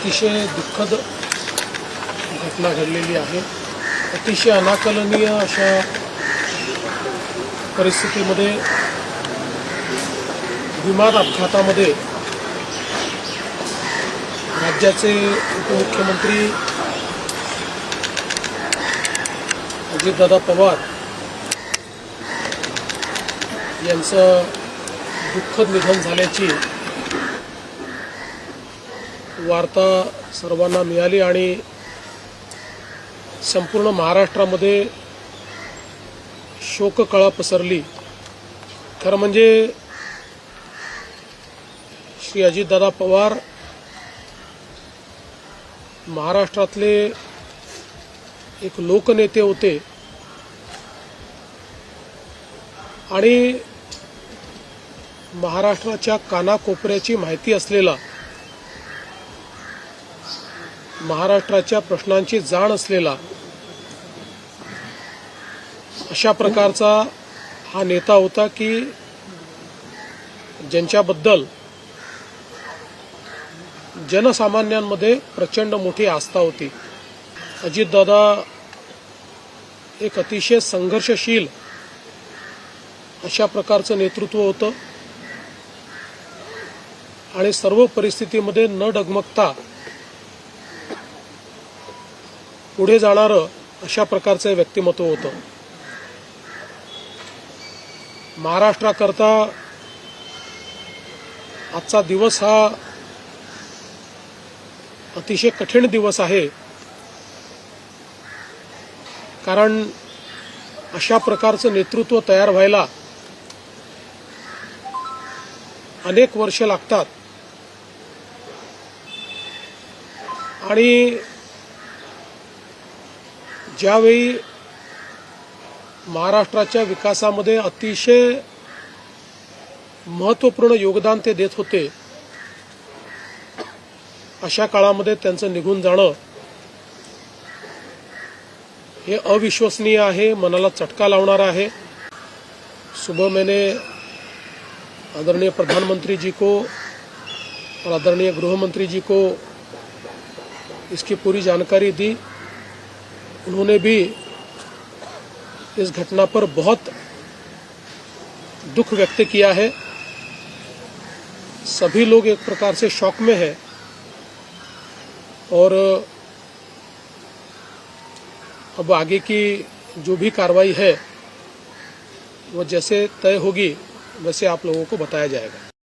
अतिशय दुःखद घटना घडलेली आहे। अतिशय अनाकलनीय अशा परिस्थितीमध्ये विमान अपघातामध्ये राज्याचे उपमुख्यमंत्री अजितदादा पवार यांचं दुःखद निधन झाल्याची वार्ता सर्वांना मिळाली आणि संपूर्ण महाराष्ट्रामध्ये शोककळा पसरली। खरं म्हणजे श्री अजितदादा पवार महाराष्ट्रातले एक लोकनेते होते आणि महाराष्ट्राच्या कानाकोपऱ्याची माहिती असलेला, महाराष्ट्राच्या प्रश्नांची जाण असलेला अशा प्रकारचा हा नेता होता की ज्यांच्याबद्दल जनसामान्यांमध्ये प्रचंड मोठी आस्था होती। अजितदादा एक अतिशय संघर्षशील अशा प्रकारचं नेतृत्व होतं आणि सर्व परिस्थितीमध्ये न डगमगता पुढे जाणारं अशा प्रकारचं व्यक्तिमत्व होतं। महाराष्ट्राकरता आजचा दिवस हा अतिशय कठीण दिवस आहे, कारण अशा प्रकारचं नेतृत्व तयार व्हायला अनेक वर्ष लागतात आणि ज्यावेळी महाराष्ट्राच्या विकासामध्ये अतिशय महत्त्वपूर्ण योगदान ते देत होते, अशा काळामध्ये त्यांचं निघून जाणं हे अविश्वसनीय आहे, मनाला चटका लावणार आहे। सुबह मैंने आदरणीय प्रधानमंत्री जी को और आदरणीय गृह मंत्री जी को इसकी पूरी जानकारी दी। उन्होंने भी इस घटना पर बहुत दुख व्यक्त किया है। सभी लोग एक प्रकार से शॉक में हैं और अब आगे की जो भी कार्रवाई है वो जैसे तय होगी वैसे आप लोगों को बताया जाएगा।